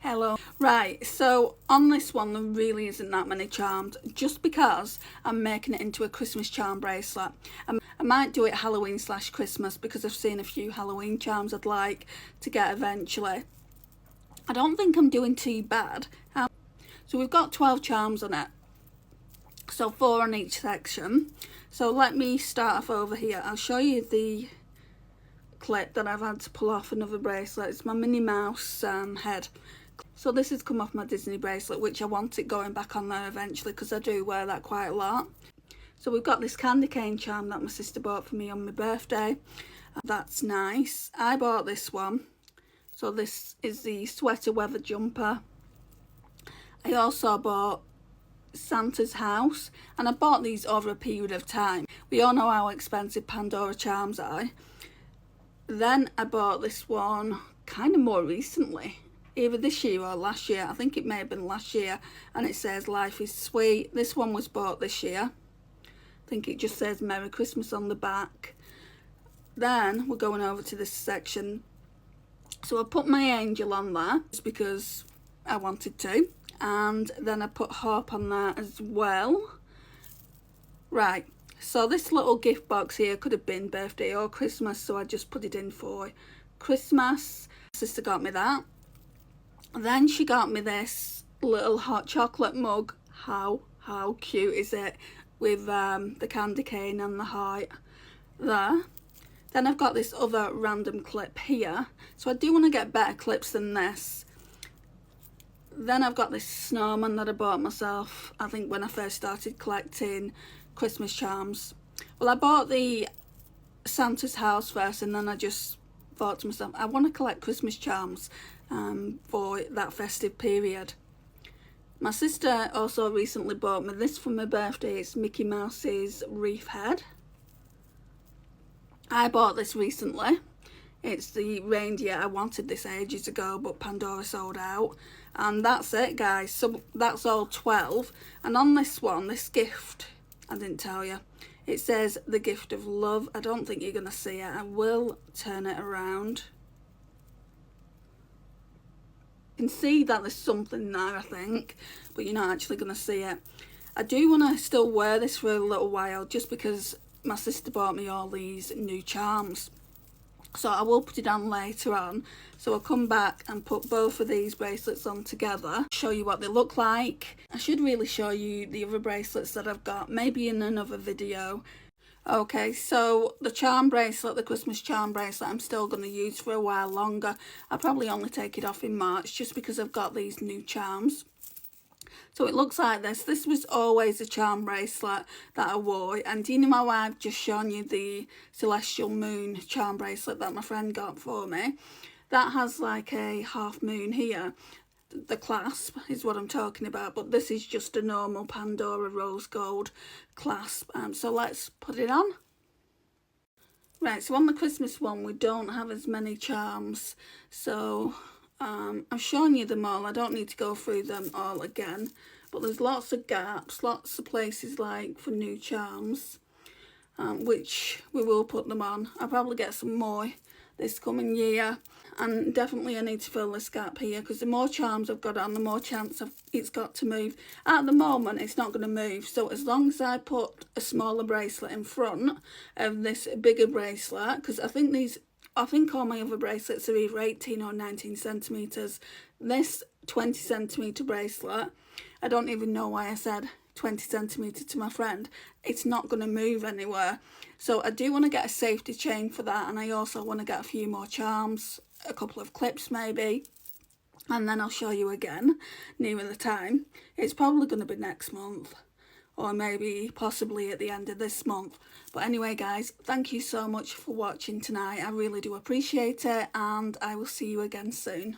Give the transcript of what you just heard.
Hello. Right, so on this one there really isn't that many charms, just because I'm making it into a Christmas charm bracelet. I might do it Halloween / Christmas because I've seen a few Halloween charms I'd like to get eventually. I don't think I'm doing too bad. So we've got 12 charms on it, so 4 on each section. So let me start off over here. I'll show you the clip that I've had to pull off another bracelet. It's my Minnie Mouse head. So this has come off my Disney bracelet, which I want it going back on there eventually because I do wear that quite a lot. So we've got this candy cane charm that my sister bought for me on my birthday. That's nice. I bought this one. So this is the sweater weather jumper. I also bought Santa's house, and I bought these over a period of time. We all know how expensive Pandora charms are. Then I bought this one kind of more recently, either this year or last year. I think it may have been last year, and it says life is sweet. This one was bought this year. I think it just says Merry Christmas on the back. Then we're going over to this section. So I put my angel on there just because I wanted to, and then I put Hope on there as well. Right, so this little gift box here could have been birthday or Christmas, so I just put it in for Christmas. My sister got me that. Then she got me this little hot chocolate mug. How cute is it, with the candy cane and the heart there. Then I've got this other random clip here, so I do want to get better clips than this. Then I've got this snowman that I bought myself, I think when I first started collecting Christmas charms. Well, I bought the Santa's house first, and then I just thought to myself, I want to collect Christmas charms for that festive period. My sister also recently bought me this for my birthday. It's Mickey Mouse's wreath head. I bought this recently. It's the reindeer. I wanted this ages ago, but Pandora sold out. And that's it, guys. So that's all 12. And on this one, this gift, I didn't tell you, it says the gift of love. I don't think you're going to see it. I will turn it around. You can see that there's something there, I think, but you're not actually going to see it. I do want to still wear this for a little while, just because my sister bought me all these new charms. So I will put it on later on. So I'll come back and put both of these bracelets on together, show you what they look like. I should really show you the other bracelets that I've got, maybe in another video. Okay, so the charm bracelet, the Christmas charm bracelet, I'm still going to use for a while longer. I'll probably only take it off in March, just because I've got these new charms. So it looks like this. This was always a charm bracelet that I wore. And do you know how I've just shown you the Celestial Moon charm bracelet that my friend got for me? That has like a half moon here. The clasp is what I'm talking about. But this is just a normal Pandora rose gold clasp. So let's put it on. Right, so on the Christmas one, we don't have as many charms. So I've shown you them all. I don't need to go through them all again, but there's lots of gaps, lots of places like for new charms, which we will put them on. I'll probably get some more this coming year, and definitely I need to fill this gap here, because the more charms I've got on, the more chance it's got to move. At the moment it's not going to move, so as long as I put a smaller bracelet in front of this bigger bracelet, because I think all my other bracelets are either 18 or 19 centimetres. This 20 centimetre bracelet, I don't even know why I said 20 centimetre to my friend. It's not going to move anywhere. So I do want to get a safety chain for that, and I also want to get a few more charms, a couple of clips maybe. And then I'll show you again nearer the time. It's probably going to be next month, or maybe possibly at the end of this month. But anyway, guys, thank you so much for watching tonight. I really do appreciate it, and I will see you again soon.